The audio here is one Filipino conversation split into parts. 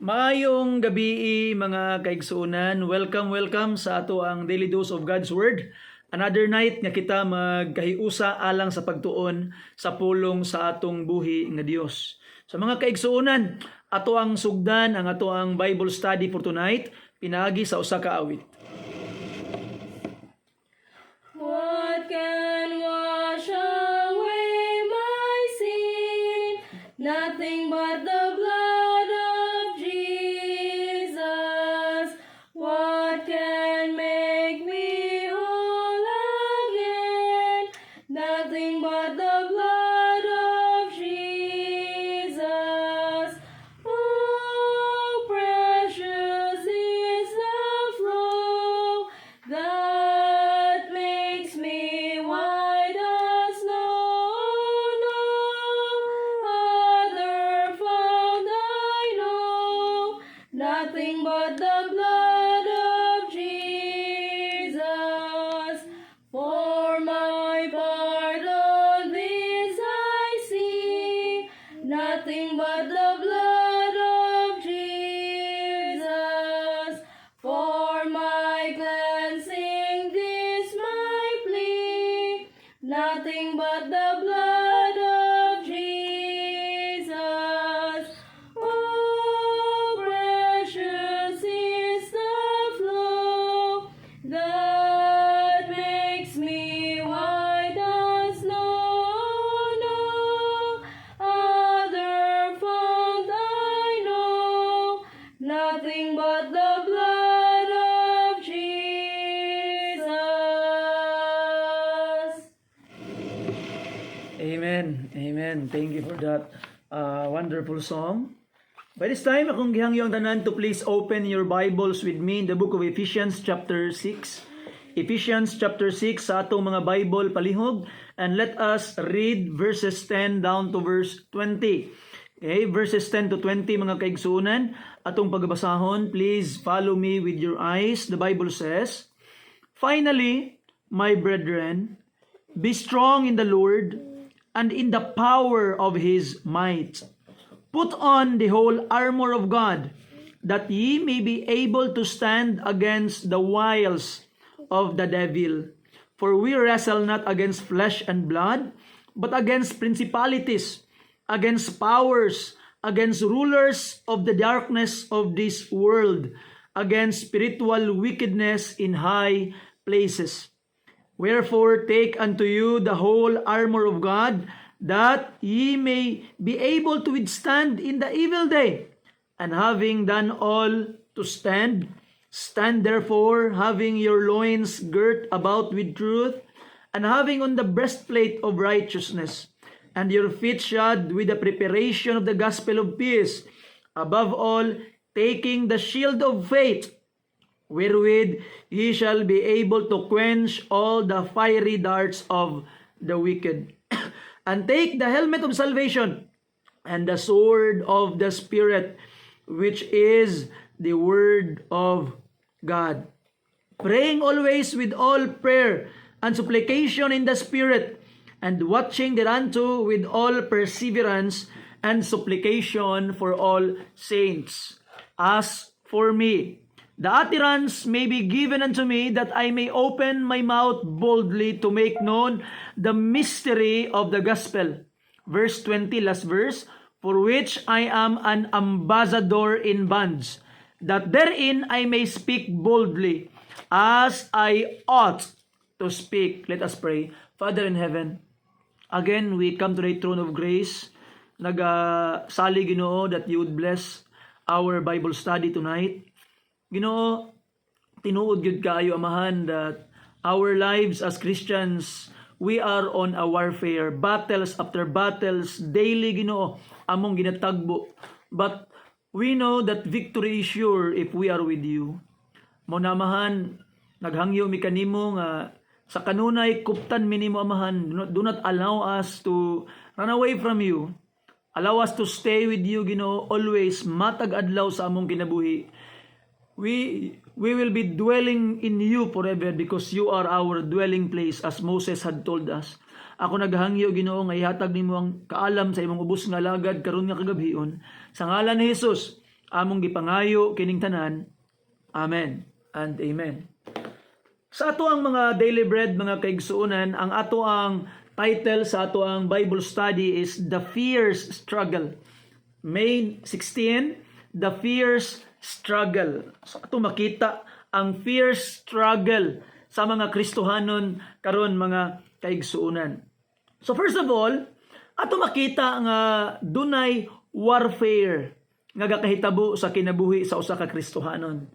Maayong gabi mga kaigsuunan. Welcome sa ato ang Daily Dose of God's Word. Another night nga kita magkahiusa alang sa pagtuon sa pulong sa atong buhi nga Dios. Sa mga kaigsuunan, ato ang sugdan ang ato ang Bible study for tonight, pinaagi sa usa ka awit. What can wash away my sin? Nothing but the blood of Jesus. What can make me whole again? Nothing but the blood of Jesus. Oh, precious is the flow that makes me white as snow. No other found I know, nothing but the blood of Jesus. For my pardon this I see, nothing but the blood of Jesus. For my cleansing this my plea, nothing but the blood of Jesus. Oh, precious is the flow that makes me white as snow. No other fount I know, nothing but the blood of Jesus. Amen. Thank you for that wonderful song. By this time, akong gihangyo ang tanan to please open your Bibles with me in the book of Ephesians chapter 6. Ephesians chapter 6 sa atong mga Bible palihog, and let us read verses 10 down to verse 20. Okay, verses 10 to 20 mga kaigsuunan, atong pagbasahon. Please follow me with your eyes. The Bible says, "Finally, my brethren, be strong in the Lord and in the power of His might. Put on the whole armor of God, that ye may be able to stand against the wiles of the devil. For we wrestle not against flesh and blood, but against principalities, against powers, against rulers of the darkness of this world, against spiritual wickedness in high places. Wherefore take unto you the whole armor of God, that ye may be able to withstand in the evil day. And having done all to stand, stand therefore, having your loins girt about with truth, and having on the breastplate of righteousness, and your feet shod with the preparation of the gospel of peace. Above all, taking the shield of faith, wherewith ye shall be able to quench all the fiery darts of the wicked. And take the helmet of salvation, and the sword of the Spirit, which is the word of God. Praying always with all prayer and supplication in the Spirit, and watching thereunto with all perseverance and supplication for all saints. As for me, the utterance may be given unto me, that I may open my mouth boldly to make known the mystery of the gospel." Verse 20, last verse. "For which I am an ambassador in bonds, that therein I may speak boldly, as I ought to speak." Let us pray. Father in heaven, again we come to the throne of grace. Nagsali Ginoo that you would bless our Bible study tonight. Ginoo, tinuod gyud kaayo amahan that our lives as Christians, we are on a warfare, battles after battles daily, Ginoo, among ginatagbo. But we know that victory is sure if we are with you. Mo namahan, naghangyo mi kanimo nga sa kanunay kuptan minimo amahan, do not allow us to run away from you. Allow us to stay with you, Ginoo, always matag adlaw sa among kinabuhi. We will be dwelling in you forever, because you are our dwelling place, as Moses had told us. Ako naghangyo Ginoo nga ihatag nimo ang kaalam sa imong ubos nga lagad karon nga kagabhion. Sa ngalan ni Hesus, Among gipangayo kining tanan. Amen and amen. Sa ato ang mga daily bread, mga kaigsuonan, ang ato ang title sa ato ang Bible study is The Fierce Struggle. May 16, The Fierce Struggle. So ato makita ang fierce struggle sa mga Kristohanon karon mga kaigsuonan. So first of all, ato makita nga dunay warfare nga gakahitabo sa kinabuhi sa usa ka Kristohanon.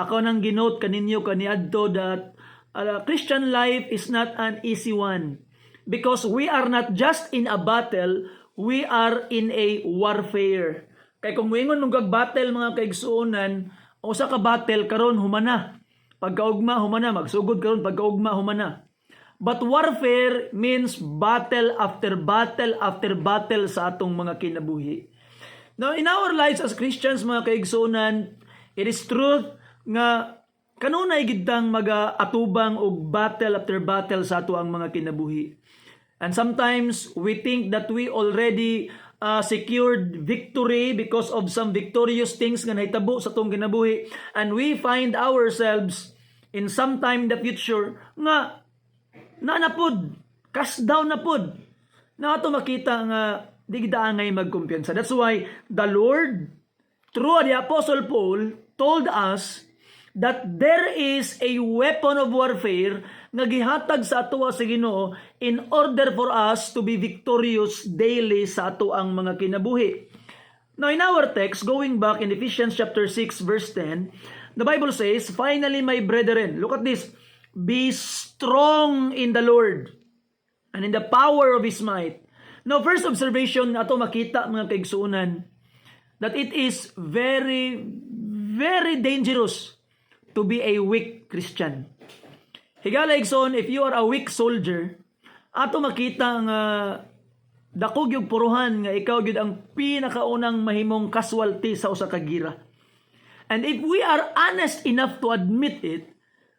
Ako nang ginote kaninyo kaniadto that Christian life is not an easy one because we are not just in a battle, we are in a warfare. Kay kung moingon mong battle mga kaigsuonan, usa ka battle karon humana. Pagkaugma humana, magsugod karon pagkaugma humana. But warfare means battle after battle after battle sa atong mga kinabuhi. Now in our lives as Christians mga kaigsuonan, it is truth nga kanunay gidtang mag-atubang og battle after battle sa ato ang mga kinabuhi. And sometimes we think that we already secured victory because of some victorious things nga nahitabo sa atong kinabuhi, and we find ourselves in some time in the future nga naanapod, cast down na pod. Na ato makita nga di kita angay magkumpiyansa. That's why the Lord through the Apostle Paul told us that there is a weapon of warfare nga gihatag sa ato sa Ginoo in order for us to be victorious daily sa ato ang mga kinabuhi. Now in our text, going back in Ephesians chapter 6 verse 10, the Bible says, "Finally, my brethren," look at this, "be strong in the Lord and in the power of His might." Now first observation ato makita mga kaigsuonan that it is very, very dangerous to be a weak Christian. Higala igsoon, if you are a weak soldier, ato makita nga dako gyud puruhan nga ikaw gyud ang pinakaunang mahimong casualty sa usa ka gira. And if we are honest enough to admit it,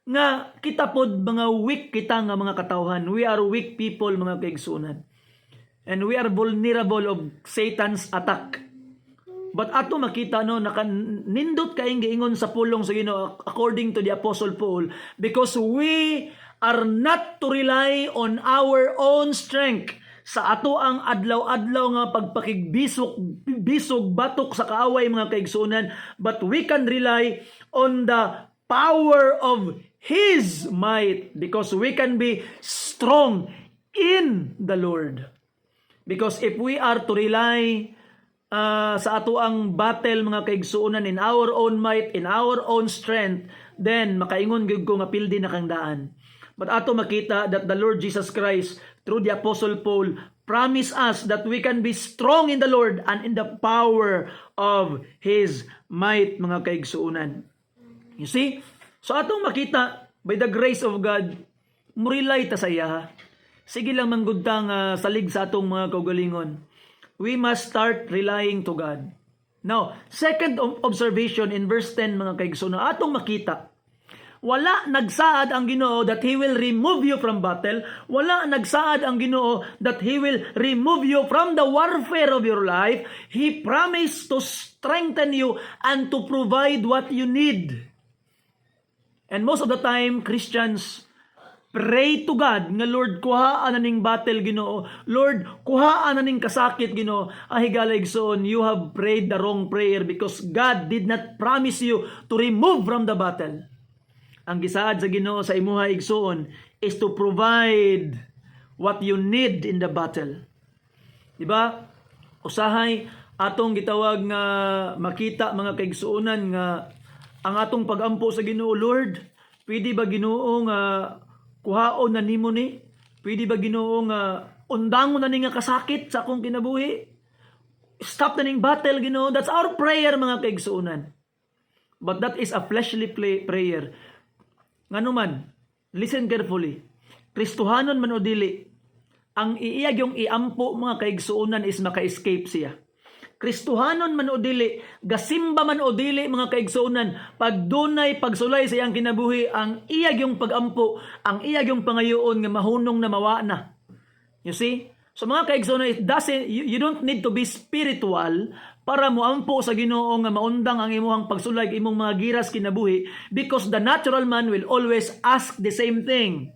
nga kita pod mga weak kita nga mga katawhan, we are weak people mga kaigsuonan. And we are vulnerable of Satan's attack. But ato makita nindot kaing giingon sa pulong sa Ginoo according to the Apostle Paul, because we are not to rely on our own strength sa ato ang adlaw-adlaw nga pagpakigbisog batok sa kaaway mga kaigsuonan, but we can rely on the power of His might, because we can be strong in the Lord. Because if we are to rely sa ato ang battle mga kaigsuonan in our own might, in our own strength, then makaingon gyud ko nga pildi na kang daan. But ato makita that the Lord Jesus Christ through the Apostle Paul promise us that we can be strong in the Lord and in the power of His might mga kaigsuonan. You see? So atong makita by the grace of God, murilay ta sa iya. Sige lang manggudtang salig sa atong mga kaugalingon. We must start relying to God. Now, second observation in verse 10 mga kaigsuonan, atong makita, wala nagsaad ang Ginoo that He will remove you from battle. Wala nagsaad ang Ginoo that He will remove you from the warfare of your life. He promised to strengthen you and to provide what you need. And most of the time, Christians pray to God nga, Lord, kuhaan na ning battle, Ginoo. Lord, kuhaan na ning kasakit, Ginoo. Higala igsoon, you have prayed the wrong prayer because God did not promise you to remove from the battle. Ang gisaad sa Ginoo sa imuha igsoon is to provide what you need in the battle. Diba? Usahay atong gitawag nga makita mga kaigsuonan nga ang atong pagampo sa Ginoo, Lord, pwede ba Ginoo nga kuhaon na nimo ni? Pwede ba Ginoo nga undangon na ni nga kasakit sa akong kinabuhi? Stop na ning battle, Ginoo. That's our prayer mga kaigsuonan. But that is a fleshly prayer. Nganuman, listen carefully. Kristohanon man o dili, ang iyag yung iampo mga kaigsuonan is maka-escape siya. Kristohanon man o dili, gasimba man o dili mga kaigsuonan, pag dunay pagsulay sa iyang kinabuhi, ang iyag yung pagampo, ang iyag yung pangayoon nga mahunong na mawa na. You see? So mga kaigsuonan, you don't need to be spiritual para moampo sa Ginoo nga maundang ang imong pagsulay imong mga giras kinabuhi, because the natural man will always ask the same thing.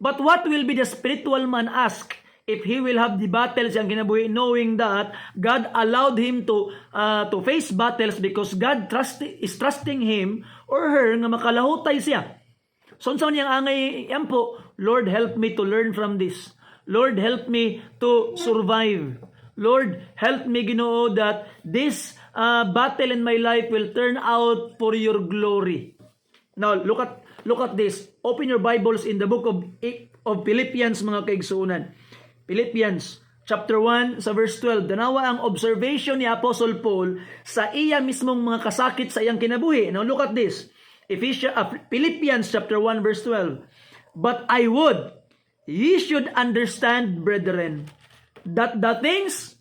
But what will be the spiritual man ask if he will have the battles yang kinabuhi, knowing that God allowed him to face battles because God is trusting him or her nga makalahutay siya. So unsa man yang angay yan po, Lord, help me to learn from this. Lord, help me to survive. Lord, help me, Ginoo, that this battle in my life will turn out for your glory. Now, look at this. Open your Bibles in the book of Philippians, mga kaigsuunan. Philippians chapter 1 sa verse 12. Danawa ang observation ni Apostle Paul sa iya mismong mga kasakit sa iyang kinabuhi. Now, look at this. Philippians chapter 1 verse 12. But I would, ye should understand, brethren, that the things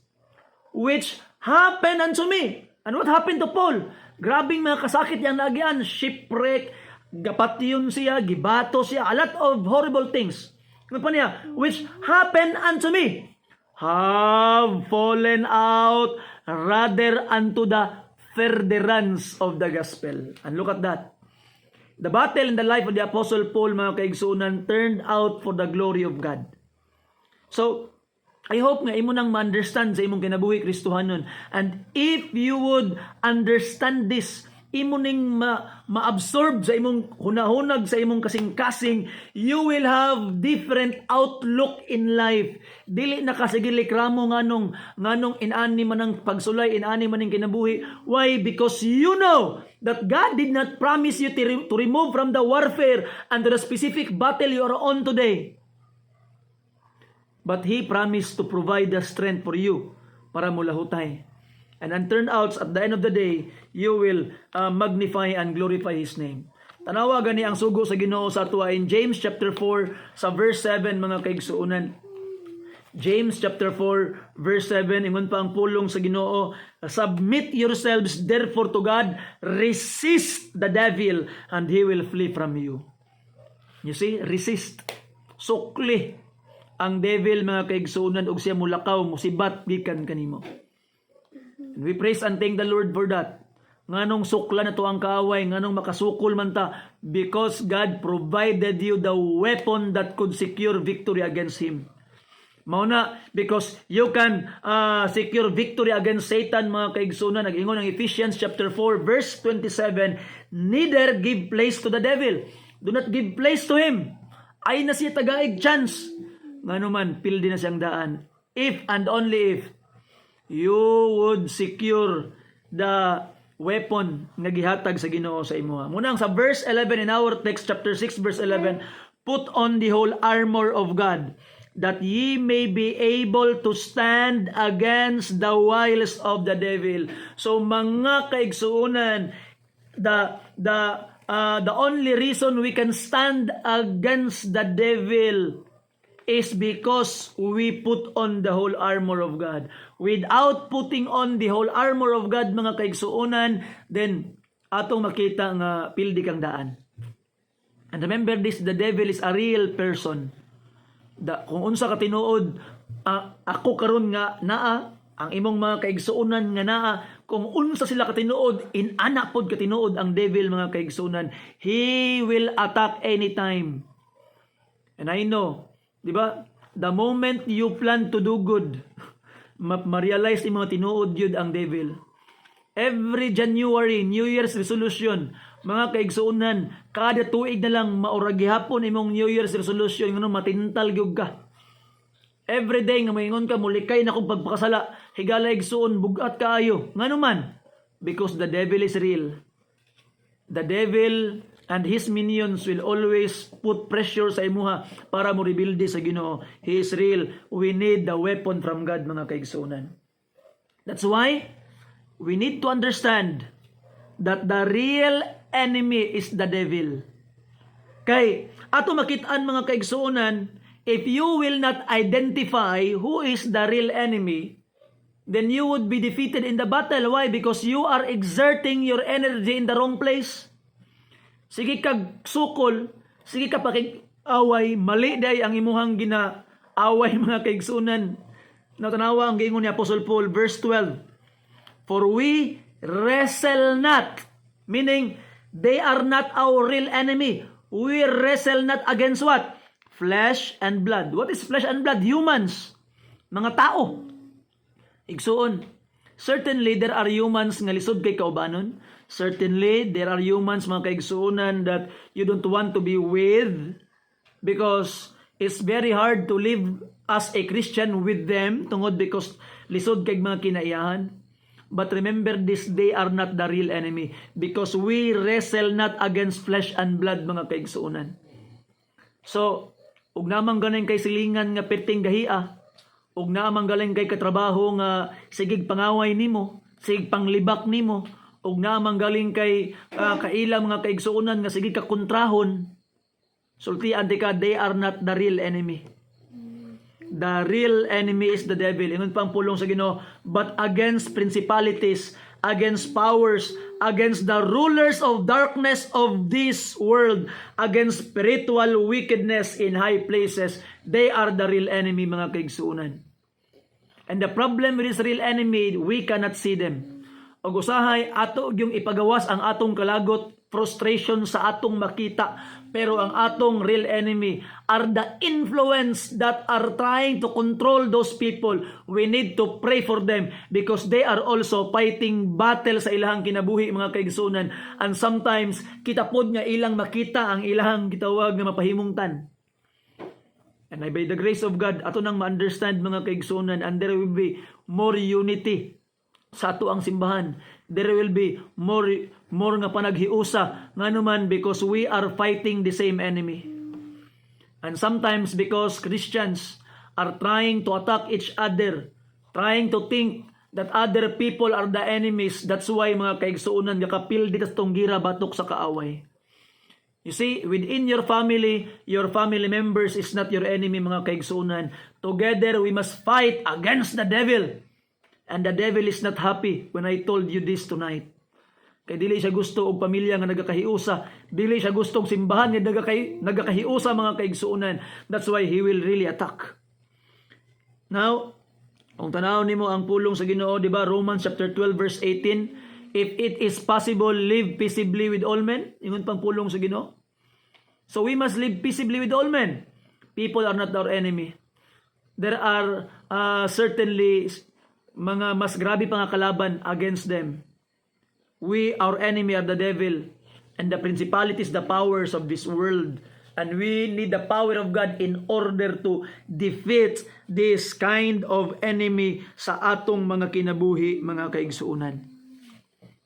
which happen unto me. And what happened to Paul? Grabing mga kasakit yang nagian, shipwreck, gapatyon siya, gibato siya, a lot of horrible things. Ano pa niya? Which happen unto me, have fallen out rather unto the furtherance of the gospel. And look at that. The battle in the life of the Apostle Paul, mga kaigsuunan, turned out for the glory of God. So, I hope nga imo nang ma-understand sa imong kinabuhi Kristohanon. And if you would understand this, imo ning ma-absorb sa imong hunahunag, sa imong kasing-kasing, you will have different outlook in life. Dili na kasigilik-ramo nganong inani man ang pagsulay, inani man ang kinabuhi. Why? Because you know that God did not promise you to remove from the warfare and to the specific battle you are on today. But He promised to provide the strength for you para mulahutay. And then turn out, at the end of the day, you will magnify and glorify His name. Tanawa gani ang sugo sa Ginoo sa ato in James chapter 4 sa verse 7, mga kaigsuunan. James chapter 4 verse 7, ingon pa ang pulong sa Ginoo, submit yourselves therefore to God, resist the devil, and he will flee from you. You see, resist. Sukli ang devil, mga kaigsuunan, og siya mulakaw, musibat gikan kanimo. And we praise and thank the Lord for that. Nganong sukla na to ang kaaway, nganong makasukol man ta, because God provided you the weapon that could secure victory against him. Mauna, because you can secure victory against Satan, mga kaigsunan. Nag-ingon ang Ephesians chapter 4 verse 27, neither give place to the devil. Do not give place to him. Ay na siya tagaig chance. Ngano man, pildi na siyang daan. If and only if you would secure the weapon nga gihatag sa Ginoo sa imuha. Munang sa verse 11 in our text, chapter 6 verse 11, put on the whole armor of God, that ye may be able to stand against the wiles of the devil. So mga kaigsuunan, the only reason we can stand against the devil is because we put on the whole armor of God. Without putting on the whole armor of God, mga kaigsuunan, then atong makita nga pildi kang daan. And remember this, the devil is a real person. Kung unsa ka tinuod, ako karon nga naa, ang imong mga kaigsuunan nga naa, kung unsa sila katinuod, inana pod katinuod ang devil, mga kaigsuunan. He will attack anytime. And I know, di ba? The moment you plan to do good, ma-realize yung mga tinuod yun ang devil. Every January, New Year's resolution, mga kaigsuunan, kada tuig na lang maurag gihapon imong New Year's resolution, ngano matintal gyud ka. Every day nga moingon ka, mulikay na kong pagpakasala, higala igsuon, bugat kaayo. Ngano man? Because the devil is real. The devil and his minions will always put pressure sa imuha para mo rebuild sa Ginoo. He is real. We need the weapon from God, mga kaigsuunan. That's why we need to understand that the real enemy is the devil. Kay ato makitaan, mga kaigsuunan, if you will not identify who is the real enemy, then you would be defeated in the battle. Why? Because you are exerting your energy in the wrong place. Sige kag sukol, sige ka pakig-away, mali day ang imuhang gina-away, mga kaigsunan. Natanawa ang giingon ni Apostle Paul, verse 12. For we wrestle not, meaning they are not our real enemy. We wrestle not against what? Flesh and blood. What is flesh and blood? Humans. Mga tao. Igsuon. Certainly, there are humans nga lisod kay kaubanon. Certainly, there are humans mga kaigsuonan that you don't want to be with because it's very hard to live as a Christian with them tungod because lisod kay mga kinaiyahan. But remember this, they are not the real enemy because we wrestle not against flesh and blood mga kaigsuonan. So, ug namang ganing kay silingan nga perting gahia, ug namang galing kay katrabaho nga sigig pangaway nimo, sigig panglibak nimo, ug namang galing kay kaila mga kaigsuonan nga sigig kakontrahon, sultian di ka, they are not the real enemy. The real enemy is the devil. Ingon pang pulong sa Ginoo, but against principalities, against powers, against the rulers of darkness of this world, against spiritual wickedness in high places, they are the real enemy mga kaigsuonan. And the problem with this real enemy, we cannot see them. Og usahay ato yung ipagawas ang atong kalagot, frustration sa atong makita, pero ang atong real enemy are the influence that are trying to control those people. We need to pray for them because they are also fighting battle sa ilahang kinabuhi mga kaigsuonan, and sometimes kita pod nga ilang makita ang ilahang gitawag nga mapahimungtan. And by the grace of God, ato nang ma-understand mga kaigsuonan, and there will be more unity sa ato ang simbahan. There will be more nga panaghiusa nga naman because we are fighting the same enemy. And sometimes because Christians are trying to attack each other, trying to think that other people are the enemies, that's why mga kaigsuonan gakapil dito sa tunggira batok sa kaaway. You see, within your family members is not your enemy mga kaigsuonan. Together we must fight against the devil. And the devil is not happy when I told you this tonight. Kay dili siya gusto og pamilya nga nagakahiusa, dili siya gustong simbahan nga nagakahiusa mga kaigsuonan. That's why he will really attack. Now, kung tanaw nimo ang pulong sa Ginoo, di ba? Romans chapter 12 verse 18, if it is possible, live peaceably with all men. Ingon pang pulong sa Ginoo. So we must live peaceably with all men. People are not our enemy. There are certainly mga mas grabe pa nga kalaban against them. Our enemy are the devil and the principalities, the powers of this world. And we need the power of God in order to defeat this kind of enemy sa atong mga kinabuhi, mga kaigsuonan.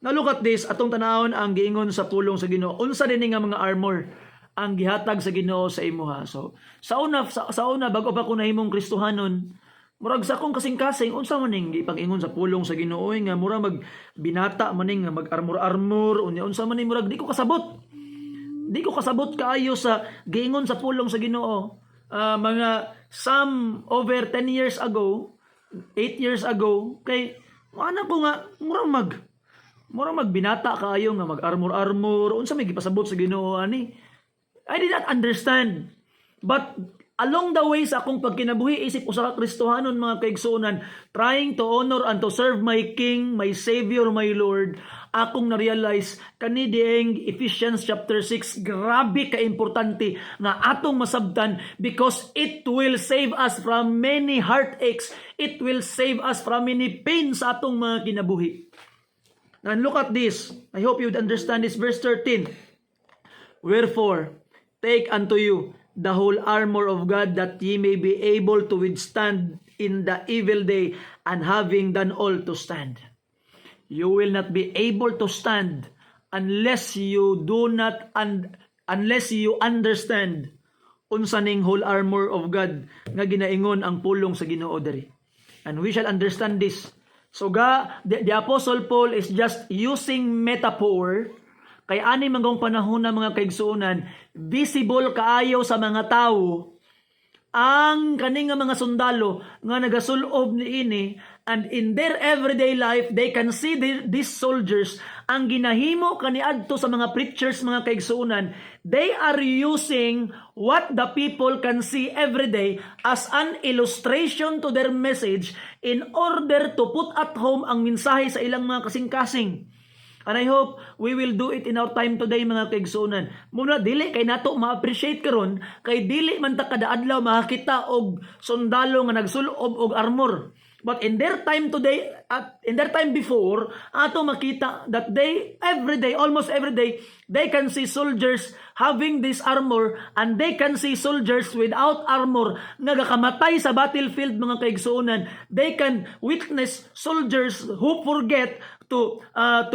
Now look at this, atong tanawon ang giingon sa pulong sa Ginoo. Unsa din nga mga armor ang gihatag sa Ginoo sa imuha. So, sa una bago pa ko nahimong Kristohanon, murag sa akong kasing-kasing, unsa man ning ipag-ingon sa pulong sa Ginoo nga murag magbinata man ning mag-armor-armor, unsa man ning murag di ko kasabot. Di ko kasabot kaayo sa giingon sa pulong sa Ginoo. Mga some over 10 years ago, 8 years ago, kay ana ko nga murag magbinata kaayo nga mag-armor-armor, unsa may gipasabot sa Ginoo ani? I did not understand. But along the way sa akong pagkinabuhi, isip ko sa Kristohanon mga kaigsuonan, trying to honor and to serve my King, my Savior, my Lord, akong na-realize kani dieng Ephesians chapter 6, grabe ka-importante nga atong masabtan because it will save us from many heartaches. It will save us from many pains sa atong mga kinabuhi. And look at this. I hope you would understand this. Verse 13. Wherefore, take unto you the whole armor of God, that ye may be able to withstand in the evil day, and having done all to stand. You will not be able to stand unless you understand unsa ning whole armor of God nga ginaingon ang pulong sa Ginoo diri. And we shall understand this. So the Apostle Paul is just using metaphor. Kay ani mangong panahon na mga kaigsuonan, visible kaayo sa mga tao ang kaning mga sundalo nga nagasulob niini, and in their everyday life they can see these soldiers ang ginahimo kaniadto sa mga preachers, mga kaigsuonan, they are using what the people can see every day as an illustration to their message in order to put at home ang mensahe sa ilang mga kasing-kasing. And I hope we will do it in our time today, mga kaigsuonan. Muna dili kay nato ma-appreciate karon, kay dili man ta kada adlaw makakita og sundalo nga nagsulob og armor. But in their time today, in their time before, ato makita that they every day, almost every day, they can see soldiers having this armor, and they can see soldiers without armor nga gakamatay sa battlefield, mga kaigsuonan. They can witness soldiers who forget to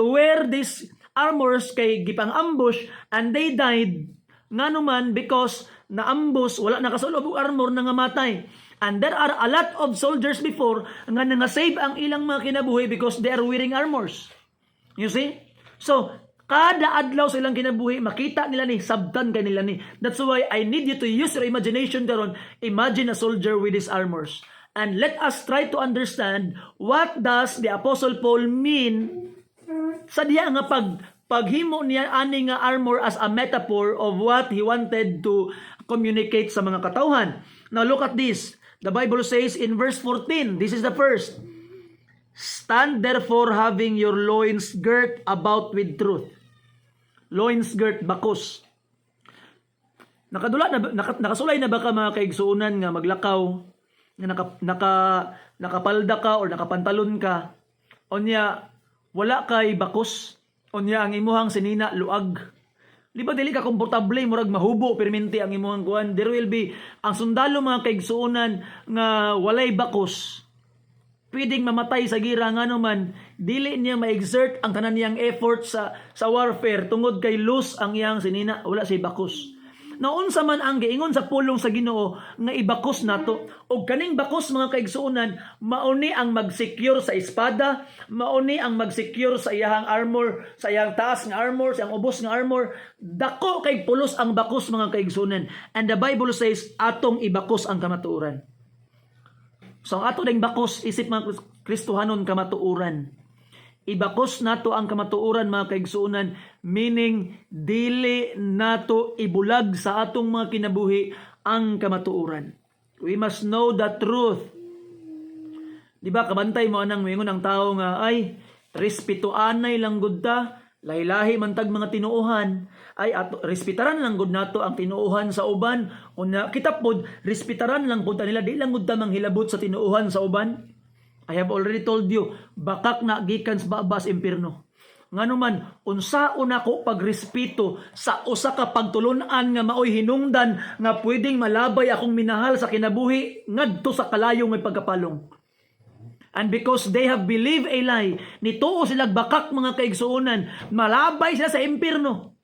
wear these armors kay gipang ambush, and they died nga naman because na ambush, wala nakasulob og armor, nangamatay. And there are a lot of soldiers before nga nangasave ang ilang mga kinabuhi because they are wearing armors. You see? So, kada adlaw sa ilang kinabuhi, makita nila ni, sabtan ka nila ni. That's why I need you to use your imagination karon. Imagine a soldier with his armors. And let us try to understand what does the Apostle Paul mean sa diya nga paghimo niya ani nga armor as a metaphor of what he wanted to communicate sa mga katawhan. Now look at this. The Bible says in verse 14, this is the first. Stand therefore having your loins girt about with truth. Loins girt, bakos. Nakasulay na ba ka, mga kaigsuonan, nga maglakaw, nga nakapalda ka or nakapantalon ka, onya wala kay bakos, onya ang imuhang sinina luag. Di ba dili ka komportable, murag mahubo perminti ang imuhang kuan. There will be ang sundalo, mga kaigsuonan, nga walay bakos, pwedeng mamatay sa gira nga naman, dili niya ma-exert ang tanan niyang effort sa warfare tungod kay loose ang iyang sinina, wala siya bakos. Naunsa man ang giingon sa pulong sa Ginoo nga ibakos nato, og kaning bakos, mga kaigsuonan, mauni ang mag-secure sa espada, mauni ang mag-secure sa iyang armor, sa iyang taas nga armor, sa iyang ubos nga armor. Dako kay pulos ang bakos, mga kaigsuonan. And the Bible says atong ibakos ang kamatuoran. So ang ato ding bakos, isip mga Kristohanon, kamatuoran. Ibakos nato ang kamatuoran, mga kaigsuonan, meaning dili nato ibulag sa atong mga kinabuhi ang kamatuoran. We must know the truth. Di ba, kabantay mo anang mingon ang tao nga, ay, respetuanay lang gud ta, lahi-lahi man tag mga tinuohan, ay ato respetaran lang gud nato ang tinuohan sa uban, unya kita pod respetaran lang pud nila, di lang gud ta manghilabot sa tinuohan sa uban. I have already told you, bakak na gikan sa babas impierno. Nganuman, unsaon ako pagrespeto sa usa ka pagtulunan nga maoy hinungdan nga pwedeng malabay akong minahal sa kinabuhi ngadto sa kalayo nga pagkapalong. And because they have believed a lie, nituo sila bakak, mga kaigsuonan, malabay sila sa impierno.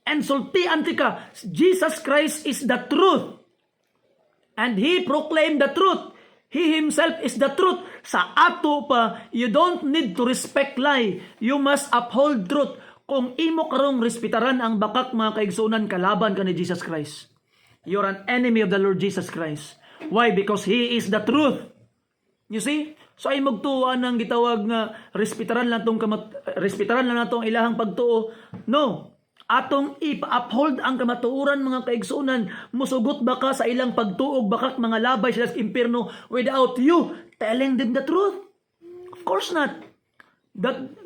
And sultian tika, Jesus Christ is the truth. And He proclaimed the truth. He Himself is the truth. Sa ato pa, you don't need to respect lie. You must uphold truth. Kung imo karong respetaran ang bakak, mga kaigsuonan, kalaban ka ni Jesus Christ. You're an enemy of the Lord Jesus Christ. Why? Because He is the truth. You see? So ay magtuwa nang gitawag nga respetaran lang natong ilahang pagtuo. No. Atong ipa-uphold ang kamatuoran, mga kaigsuonan. Musugot ba ka sa ilang pagtuog, bakak mga labay sila sa impierno without you telling them the truth? Of course not.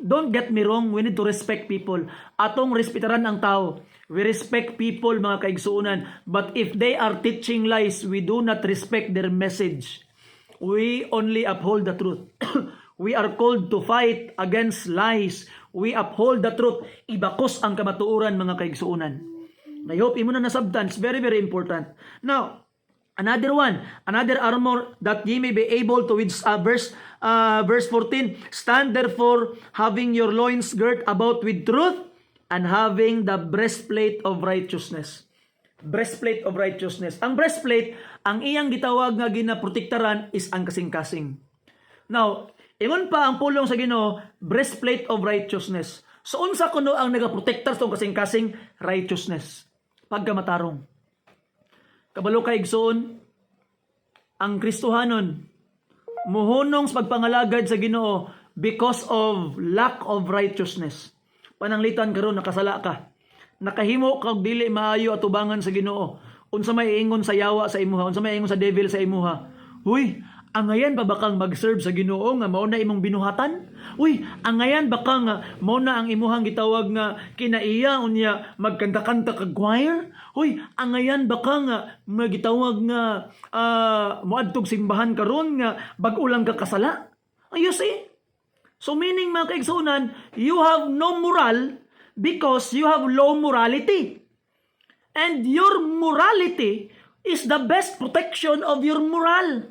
Don't get me wrong, we need to respect people. Atong respetaran ang tao. We respect people, mga kaigsuonan. But if they are teaching lies, we do not respect their message. We only uphold the truth. We are called to fight against lies. We uphold the truth. Ibakos ang kamatuoran, mga kaigsuonan. I hope imo na nasabtan. It's very, very important. Now, another armor that ye may be able to verse 14. Stand therefore, having your loins girt about with truth, and having the breastplate of righteousness. Breastplate of righteousness. Ang breastplate, ang iyang gitawag nga ginaprotektaran is ang kasing-kasing. Now, ingon pa ang pulong sa Ginoo, breastplate of righteousness. So unsa kuno ang nagaprotektar sa kasing-kasing? Righteousness. Pagkamatarong. Kabalo kaigsoon, ang Kristohanon muhunong sa pagpangalagad sa Ginoo because of lack of righteousness. pananglitan karon nakasala ka. Nakahimo kag dili maayo atubangan sa Ginoo. Unsa may ingon sa yawa sa imuha, unsa may ingon sa devil sa imuha. Huy, angayan ba bakang mag-serve sa Ginoo nga mao na imong binuhatan? Uy, angayan baka nga mao na ang imuhang gitawag nga kinaiya unya magkanta-kanta kag choir? Uy, angayan baka nga magitawag nga moadtog simbahan karon nga bag-o lang ka kasala? You see? So meaning mga kaigsunan, you have no moral because you have low morality. And your morality is the best protection of your moral.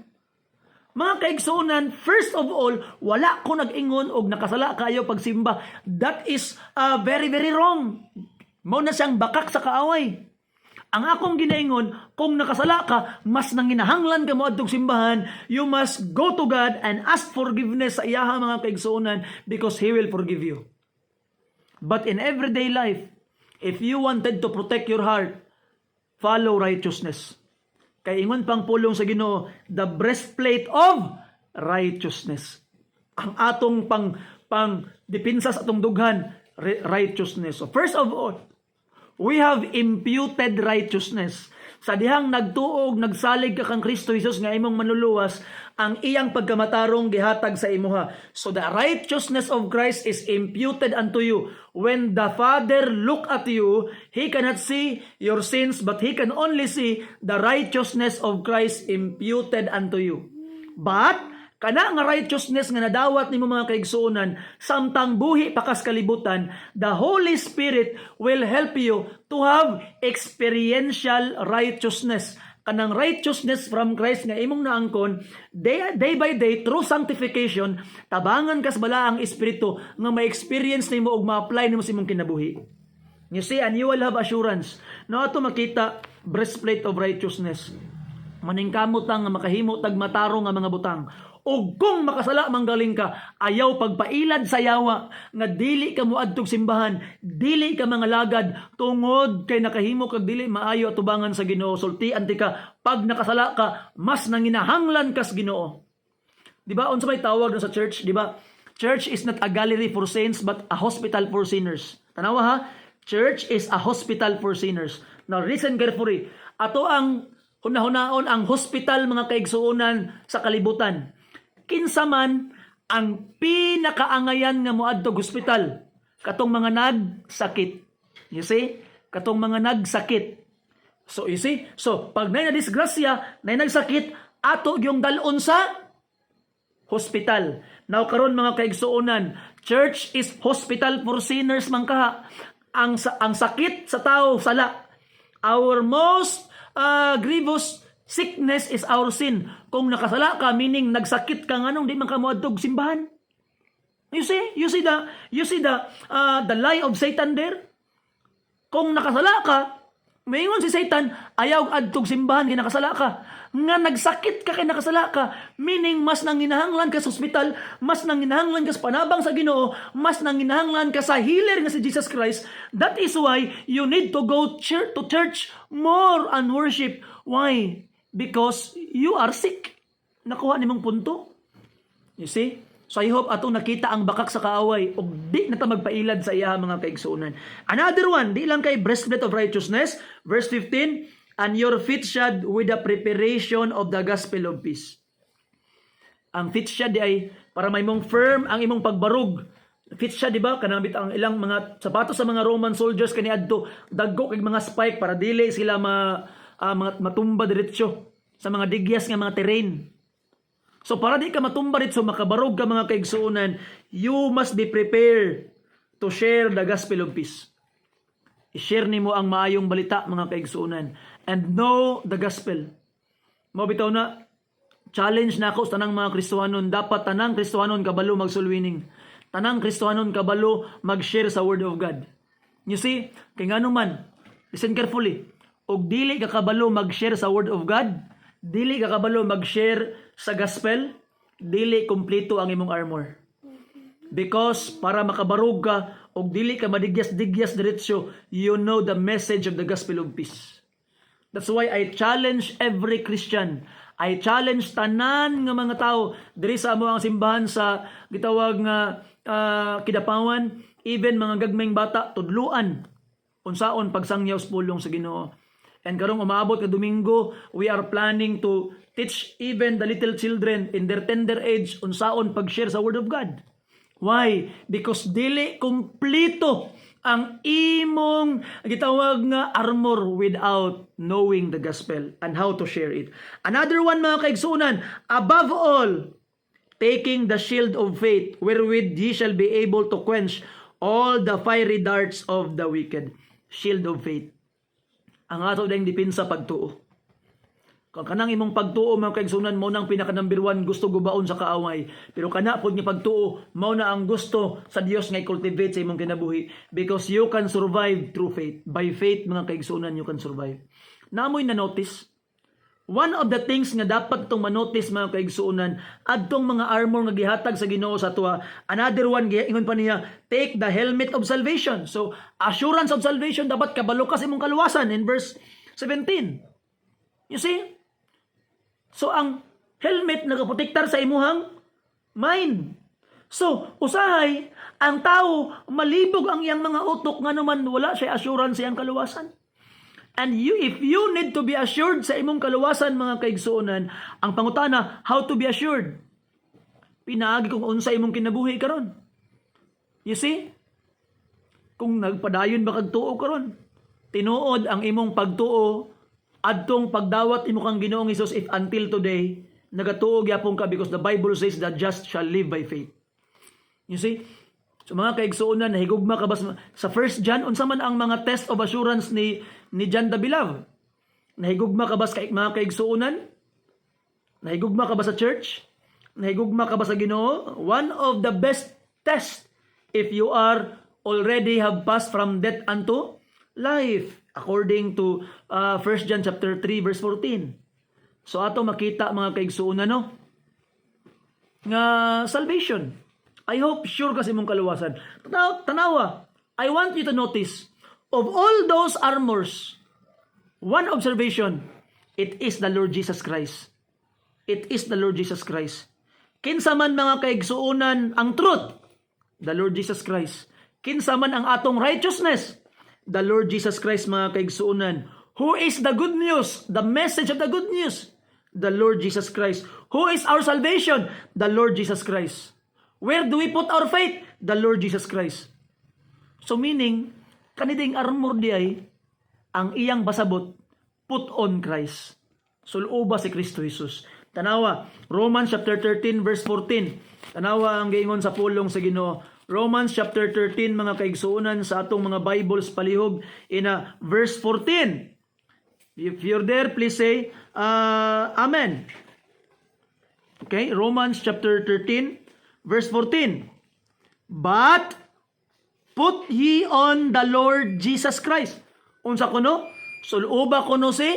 Mga kaigsunan, first of all, wala ko nag-ingon og nakasala kayo pagsimba. That is very, very wrong. Mao na siyang bakak sa kaaway. Ang akong ginaingon, kung nakasala ka, mas nanginahanglan ka mo adtong simbahan, you must go to God and ask forgiveness sa iyaha mga kaigsunan because He will forgive you. But in everyday life, if you wanted to protect your heart, follow righteousness. Kay ingon pang pulong sa Ginoo, the breastplate of righteousness. Ang atong pang dipinsa sa atong dughan, righteousness. So first of all, we have imputed righteousness. Sa dihang nagtuog, nagsalig ka kang Kristo Jesus nga imong manluluwas, ang iyang pagkamatarong gihatag sa imuha. So the righteousness of Christ is imputed unto you. When the Father look at you, He cannot see your sins, but He can only see the righteousness of Christ imputed unto you. But kana nga righteousness nga nadawat nimo mga kaigsuonan, samtang buhi pakas kalibutan, the Holy Spirit will help you to have experiential righteousness. Kanang righteousness from Christ nga imong naangkon, day by day, through sanctification, tabangan kas bala ang Espiritu nga ma-experience nimo ug ma-apply nimo sa imong kinabuhi. You see, and you will have assurance. No ato makita, breastplate of righteousness. Maningkamot nga makahimo tag matarong nga mga butang. O kung makasala manggaling ka, ayaw pagpailad sa yawa, nga dili ka muadtog simbahan, dili ka mga lagad, tungod kay nakahimo kag dili maayo atubangan sa Ginoo. Sultian ti ka, pag nakasala ka, mas nanginahanglan kas Ginoo. Di ba? Unsa may tawag na sa church, di ba? Church is not a gallery for saints, but a hospital for sinners. Tanawa ha? Church is a hospital for sinners. Now listen carefully. Ato ang hunahunaon ang hospital mga kaigsuonan sa kalibutan. Kinsa man ang pinakaangayan nga moadtog hospital, katong mga nagsakit. You see? Katong mga nagsakit. So you see? So pag nay na disgrasya, nay nagsakit, ato yung dalon sa hospital. Now karon mga kaigsuonan, church is hospital for sinners man kaha. Ang sakit sa tao sala. Our most grievous sickness is our sin. Kung nakasala ka, meaning nagsakit ka nganong di man ka moadtog simbahan. You see the lie of Satan there? Kung nakasala ka, maingon si Satan, ayaw adtog simbahan kay nakasala ka. Nga nagsakit ka kay nakasala ka, meaning mas nanginahanglan ka sa ospital, mas nanginahanglan ka sa panabang sa Ginoo, mas nanginahanglan ka sa healer nga si Jesus Christ. That is why you need to go to church more and worship. Why? Because you are sick. Nakuha nimong punto. You see? So I hope atong nakita ang bakak sa kaaway o di na ta magpailad sa iya mga kaigsuonan. Another one, di lang kay breastplate of righteousness. Verse 15, and your feet shod with the preparation of the gospel of peace. Ang feet shod ay para may mong firm ang imong pagbarug. Feet shod, di ba? Kanambit ang ilang mga sapatos sa mga Roman soldiers kaniadto dagko kay mga spike para dili sila matumba diretso sa mga digyas nga mga terrain. So para di ka matumba dito, makabarog ka mga kaigsuonan, you must be prepared to share the gospel of peace. I-share nimo ang maayong balita mga kaigsuonan and know the gospel. Mao bitaw na challenge na ako sa tanang mga Kristohanon, dapat tanang Kristohanon kabalo magsulwining. Tanang Kristohanon kabalo mag-share sa word of God. You see, kay ngano man, listen carefully. Og dili ka kabalo mag-share sa word of God, dili ka kabalo mag-share sa gospel, dili kompleto ang imong armor. Because para makabarog ka og dili ka madigyas-digyas diretso, you know the message of the gospel of peace. That's why I challenge every Christian. I challenge tanan nga mga tao diri sa amo ang simbahan sa gitawag nga Kidapawan. even mga gagmayng bata tudluan unsaon pagsangyaw sa pulong sa Ginoo. And karong umaabot nga Domingo, we are planning to teach even the little children in their tender age unsaon pag-share sa Word of God. Why? Because dili kumpleto ang imong gitawag nga armor without knowing the gospel and how to share it. Another one mga kaigsunan, above all, taking the shield of faith, wherewith ye shall be able to quench all the fiery darts of the wicked. Shield of faith. Ang ato dayang depensa pagtuo. Kung kanang imong pagtuo mga kaigsunan mo nang pinaka number 1 gusto gubaon sa kaaway. Pero kana pod nga pagtuo mao na ang gusto sa Dios nga i-cultivate sa imong kinabuhi because you can survive through faith. By faith mga kaigsunan you can survive. Namoy na notice one of the things nga dapat itong manotice mga kaigsuunan adtong mga armor nga gihatag sa Ginoo sa tuwa. Another one ingon pa niya, take the helmet of salvation. So assurance of salvation dapat kabalo ka sa imong kaluwasan in verse 17. You see? So ang helmet nagaprotektar sa imuhang mind. So usahay ang tao malibog ang iyang mga utok nga naman wala siya assurance sa iyang kaluwasan. And if you need to be assured sa imong kaluwasan mga kaigsuonan, ang pangutana, how to be assured? Pinaagi kung unsa imong kinabuhi karon. You see? Kung nagpadayon ba kag tuo karon, tinuod ang imong pagtuo adtong pagdawat imo kang Ginoong Hesus if until today nagatuo gyapon ka because the Bible says that just shall live by faith. You see? So mga kaigsuonan, nahigugma ka ba sa 1 John? Unsa man ang mga test of assurance ni John the Beloved? Nahigugma ka ba sa mga kaigsuonan? Nahigugma ka ba sa church? Nahigugma ka ba sa Ginoo? One of the best tests if you are already have passed from death unto life according to 1 John chapter 3 verse 14. So ato makita mga kaigsuonan no? Nga salvation. I hope sure kasi mong kaluwasan. Tanawa, I want you to notice, of all those armors, one observation, it is the Lord Jesus Christ. It is the Lord Jesus Christ. Kinsa man mga kaigsuonan ang truth, the Lord Jesus Christ. Kinsa man ang atong righteousness, the Lord Jesus Christ mga kaigsuonan. Who is the good news? The message of the good news, the Lord Jesus Christ. Who is our salvation? The Lord Jesus Christ. Where do we put our faith? The Lord Jesus Christ. So meaning, kaniding armor di ay, ang iyang basabot, put on Christ. Suluba si Kristo Jesus. Tanawa, Romans chapter 13 verse 14. Tanawa ang giingon sa pulong sa Ginoo. Romans chapter 13 mga kaigsuonan sa atong mga Bibles palihog in verse 14. If you're there, please say Amen. Okay, Romans chapter 13 verse 14. But put ye on the Lord Jesus Christ. Unsa kuno? Suluba kuno si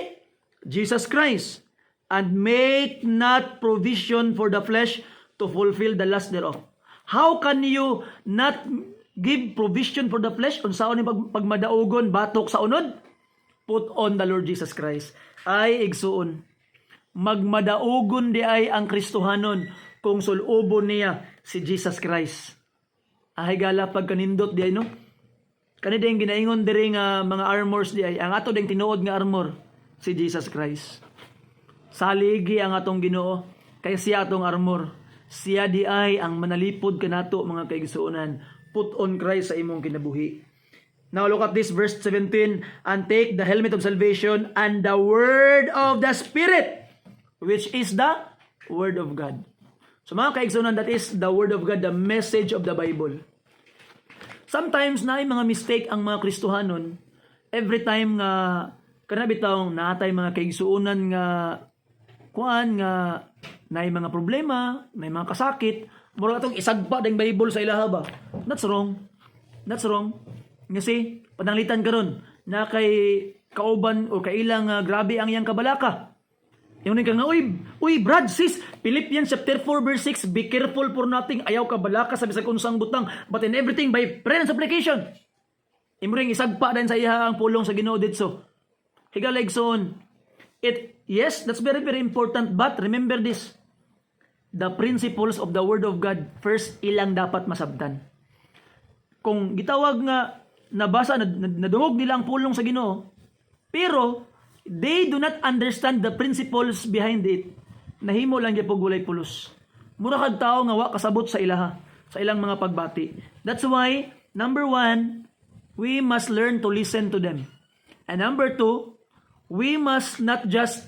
Jesus Christ. And make not provision for the flesh to fulfill the lust thereof. How can you not give provision for the flesh? Unsaon ni pagmadaugon batok sa unod? Put on the Lord Jesus Christ. Ay igsuon. Magmadaugon di ay ang Kristohanon kung sulubo niya si Jesus Christ. Ay gala pagkanindot di ay no? Kanina yung ginaingon diri nga mga armors di ay. Ang ato ding tinuod nga armor si Jesus Christ. Saligi ang atong Ginoo kay siya atong armor. Siya di ay ang manalipod kanato mga kaigsuonan. Put on Christ sa imong kinabuhi. Now look at this verse 17. And take the helmet of salvation and the word of the Spirit, which is the word of God. So mga kaigsuonan, that is the word of God, the message of the Bible. Sometimes na mga mistake ang mga Kristohanon. Every time nga kanabitaw natay mga kaigsuonan nga kuan nga nay mga problema, may mga kasakit, mura atong isagpa ding Bible sa ilaha ba. That's wrong. That's wrong. Kasi pananglitan karon na kay kauban o kailang grabe ang iyang kabalaka. Yung kang nga, uy, Brad, sis, Philippians chapter 4 verse 6, be careful for nothing, ayaw ka balaka sa bisag unsang butang, but in everything by prayer and supplication. Imring isagpa din sa iya ang pulong sa Ginoo ditso. Higaligson. Yes, that's very, very important, but remember this. The principles of the Word of God, first, ilang dapat masabtan. kung gitawag nga nabasa, nadungog nila ang pulong sa Ginoo, pero they do not understand the principles behind it, nahimo lang gyapon walay pulos. Mura kag tao nga wa kasabot sa ilaha, sa ilang mga pagbati. That's why, number 1, we must learn to listen to them. And number 2, we must not just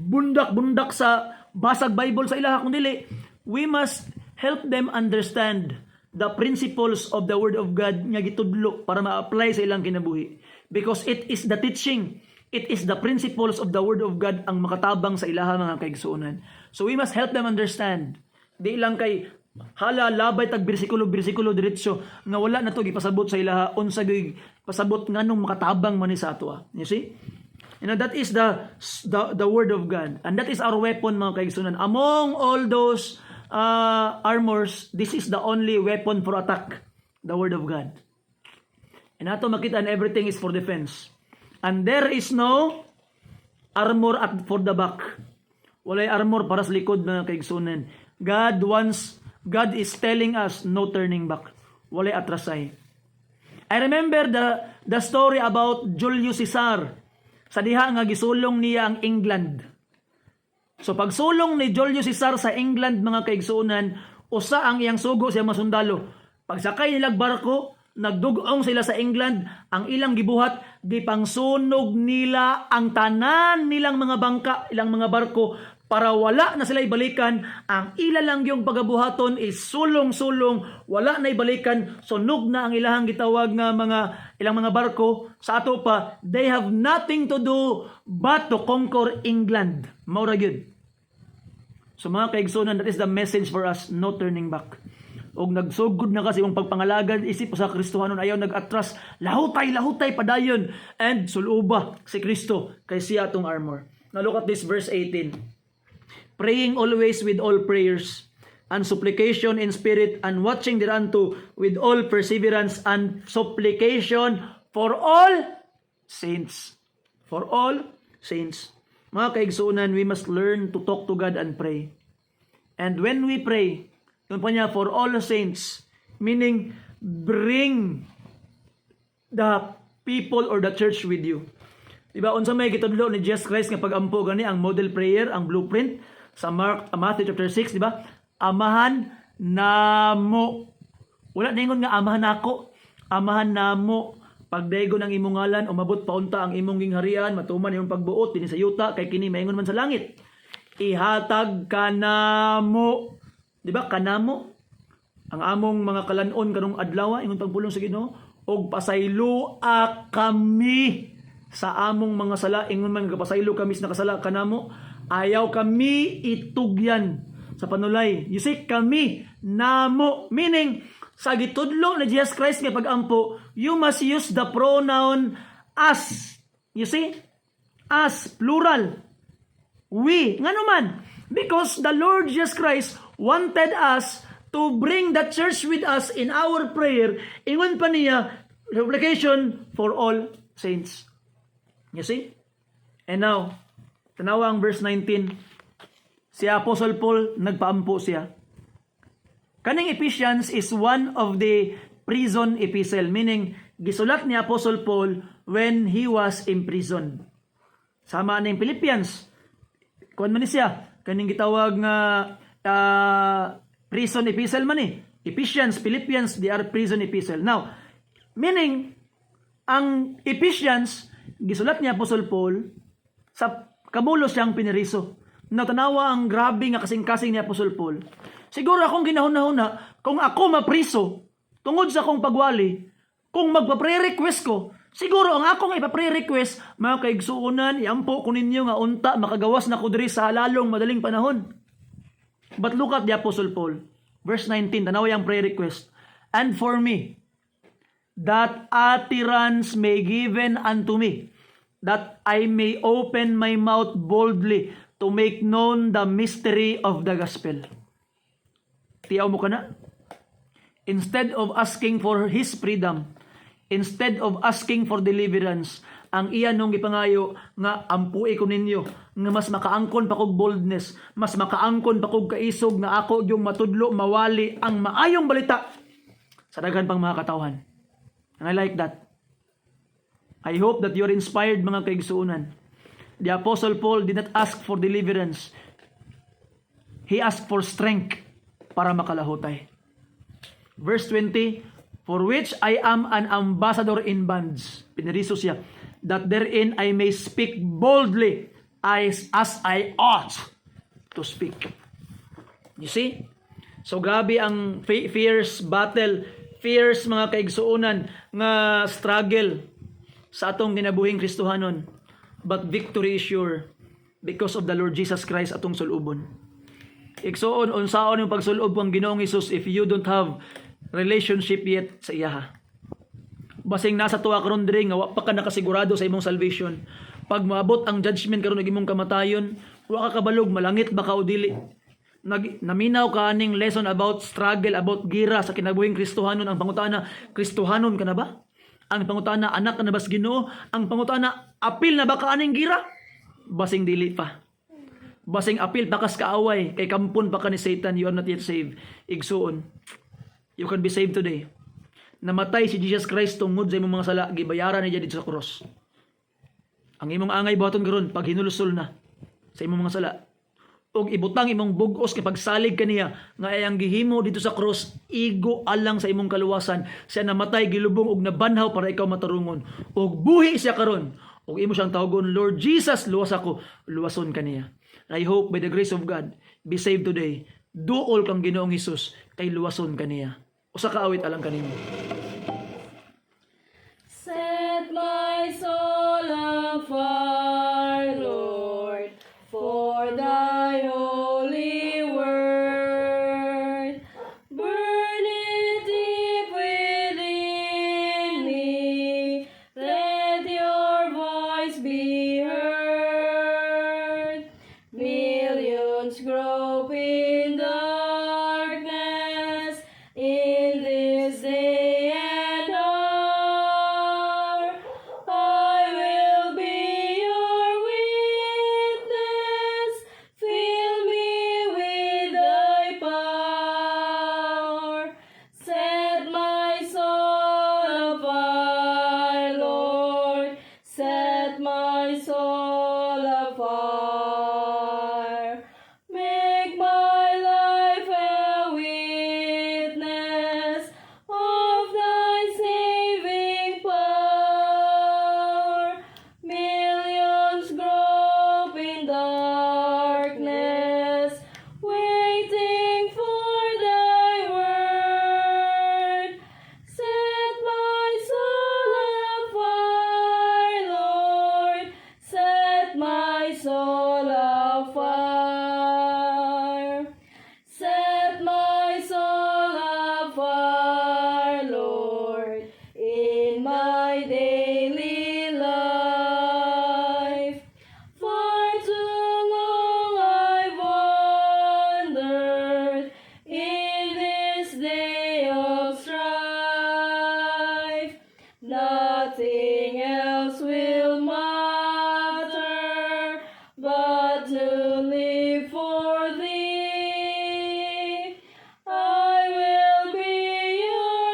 bundak-bundak sa basag Bible sa ilaha, kundi we must help them understand the principles of the Word of God nga gitudlo para ma-apply sa ilang kinabuhi. Because it is the teaching, it is the principles of the Word of God ang makatabang sa ilaha mga kaigsuonan. So we must help them understand. Di lang kay hala labay tag bersikulo diretso nga wala na to gipasabot sa ilaha, unsa gyud pasabot nganong makatabang man ni sa ato. You see? That is the Word of God, and that is our weapon mga kaigsuonan. Among all those armors, this is the only weapon for attack, the Word of God. And ato makita, and everything is for defense. And there is no armor for the back. Walay armor para sa likod na kaigsunan. God is telling us no turning back. Walay atrasay. I remember the story about Julius Caesar. Sa diha nga gisulong niya ang England. So pagsulong ni Julius Caesar sa England mga kaigsunan, usa ang iyang sugo sa mga sundalo. Pagsakay nilang barko, nagdugong sila sa England, ang ilang gibuhat, gipangsunog nila ang tanan nilang mga bangka, ilang mga barko, para wala na sila ibalikan. Ang ila lang yung pagabuhaton is sulong-sulong, wala na ibalikan, sunog na ang ilahang gitawag nga ilang mga barko. Sa ato pa, they have nothing to do but to conquer England. Maura gyud. So mga kaigsunan, that is the message for us, no turning back. Og nagsugod na kasi yung pagpangalagad isip sa Kristohanon, ayaw nag-atras, lahutay padayon, and suluba si Kristo kay siya atong armor. Now look at this verse 18. Praying always with all prayers and supplication in spirit, and watching thereunto with all perseverance and supplication for all saints. For all saints. Mga kaigsunan, we must learn to talk to God and pray. And when we pray, yun pa niya, for all saints, meaning bring the people or the church with you. Diba, unsa may gitudlo ni Jesus Christ nga pagampo gani ang model prayer, ang blueprint sa Matthew chapter 6, diba? Amahan namo. Wala ningon nga amahan nako. Amahan namo. Pagdaygon ang imong ngalan, umabot paunta ang imong gingharian, matuman imong pagbuot dinhi sa yuta kay kini maingon man sa langit. Ihatag kanamo. Diba, kanamo, ang among mga kalanon kanong adlaw, ingon pagpulong sa Ginoo, og pasaylua kami sa among mga sala, ingon man gapasaylo kami sa nakasala kanamo, ayaw kami itugyan sa panulay. You see, kami namo, meaning sa gitudlo ni Jesus Christ nga pagampo, you must use the pronoun as. You see? As, plural. We, ngano man? Because the Lord Jesus Christ wanted us to bring the church with us in our prayer. Ingon pa niya, supplication for all saints. You see? And now, tanawa ang verse 19. Si Apostle Paul, nagpaampo siya. Kaning Ephesians is one of the prison epistle, meaning gisulat ni Apostle Paul when he was in prison. Sama na yung Philippians. Kuan man ni siya, kaning gitawag nga prison epistle man eh. Ephesians, Philippians, they are prison epistle. Now, meaning, ang Ephesians, gisulat ni Apostle Paul, sa kabulos siyang piniriso. Now, tanawa ang grabe nga kasing-kasing ni Apostle Paul. Siguro akong ginahuna-huna, kung ako mapriso, tungod sa akong pagwali, kung magpa-pre-request ko, siguro ang akong ipa-pre-request, mga kaigsuunan, iampo ko ninyo nga unta, makagawas na ko diri sa lalong madaling panahon. But look at the Apostle Paul. Verse 19, tanaw yung prayer request. And for me, that utterance may given unto me, that I may open my mouth boldly to make known the mystery of the gospel. Tiyaw mo ka na? Instead of asking for his freedom, Instead of asking for deliverance, ang iya nung gipangayo nga ampui ko ninyo, nga mas makaangkon pa kog boldness, mas makaangkon pa kog kaisog nga ako yung matudlo mawali ang maayong balita sa daghan pang mga katawhan. And I like that. I hope that you're inspired mga kaigsuunan. The Apostle Paul did not ask for deliverance. He asked for strength para makalahutay. Verse 20, for which I am an ambassador in bonds. Piniriso siya, that therein I may speak boldly as I ought to speak. You see? So grabe ang fierce battle, fierce mga kaigsuunan nga struggle sa atong ginabuhing Kristohanon. But victory is sure because of the Lord Jesus Christ atong sulubon. Igsuon, unsaon yung pagsulob ang Ginoong Hesus if you don't have relationship yet sa iya. Basing nasa tuwa karon diri nga wa pa ka nakasigurado sa imong salvation. Pag maabot ang judgment karon ng imong kamatayon, wa ka kabalog malangit ba ka o dili. Naminaw ka aning lesson about struggle, about gira sa kinabuhing Kristohanon. Ang pangutana, Kristohanon ka na ba? Ang pangutana, anak ka na ba sa Ginoo? Ang pangutana, apil na ba ka aning gira? Basing dili pa. Basing apil bakas kaaway kay kampon pa ka ni Satan, you are not yet saved. Igsuon, you can be saved today. Namatay si Jesus Christ tungod sa imong mga sala, gibayaran niya dito sa cross. Ang imong angay buhaton karon pag hinulusol na sa imong mga sala. Og ibutang imong bugos kay pagsalig kaniya nga ay ang gihimo dito sa cross, igo alang sa imong kaluwasan. Siya namatay gilubong og nabanhaw para ikaw matarungon. Og buhi siya karon. Og imo siyang tawgon, Lord Jesus, luwas ako, luwason kaniya. I hope by the grace of God, be saved today. Duol kang Ginoong Hesus kay luwason kaniya. Usa ka awit alang kanimo. Set my soul on fire, Lord, for thy holy word. Burn it deep within me. Let your voice be heard. Millions grope in darkness in this day and hour. I will be your witness. Fill me with thy power. Set my soul afire, Lord. Set my soul afire. Make my life a witness of thy saving power. Millions grope in darkness, waiting for thy word. Set my soul afire, Lord. Set my soul afire. Set my soul afire, Lord, in my daily life. For too long I've wandered in this day of strife. Nothing else will matter but to live for thee. I will be your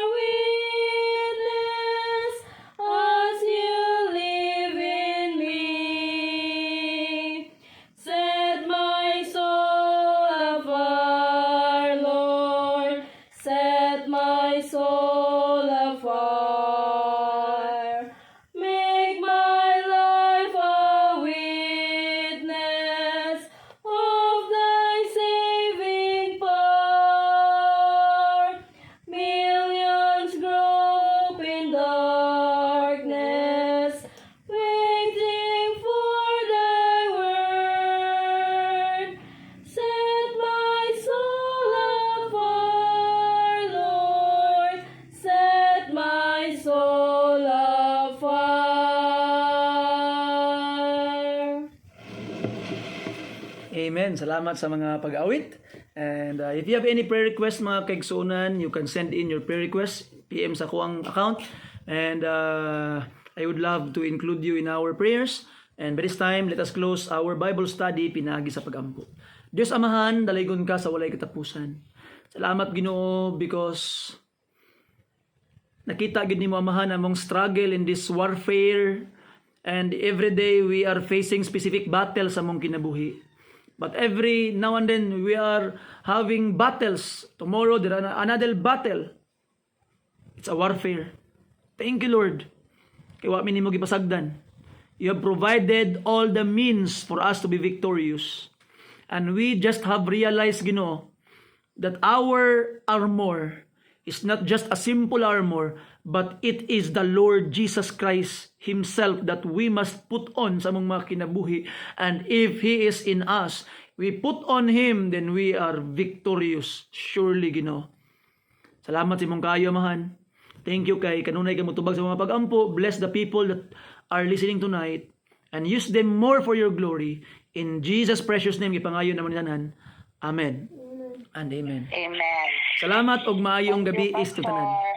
witness as you live in me. Set my soul afire, Lord. Set my soul afire. Make my life a witness of thy saving power. Millions grope in darkness, waiting for thy word. Set my soul afire, Lord. Set my soul afire. Amen. Salamat sa mga pag-awit. And if you have any prayer request mga kaigsuunan, you can send in your prayer request, PM sa kuang account. And I would love to include you in our prayers. And by this time, let us close our Bible study, pinagi sa pagampo. Diyos Amahan, dalaygon ka sa walay katapusan. Salamat Ginoo because nakita gid nimo Amahan among struggle in this warfare, and every day we are facing specific battles among kinabuhi. But every now and then we are having battles. Tomorrow there are another battle. It's a warfare. Thank you Lord. Kay wa mi nimo gipasagdan. You have provided all the means for us to be victorious. And we just have realized, Ginoo, that our armor is not just a simple armor, but it is the Lord Jesus Christ Himself that we must put on sa among mga kinabuhi. And if He is in us, we put on Him, then we are victorious. Surely, Ginoo. Salamat sa imong kaayo, Amahan. Thank you kay kanunay kay mutubag sa mga pagampo. Bless the people that are listening tonight and use them more for your glory. In Jesus' precious name, ipangayon naman tanan. Amen. And amen. Amen. Salamat og maayong Thank gabi you, is to tanan. Pastor.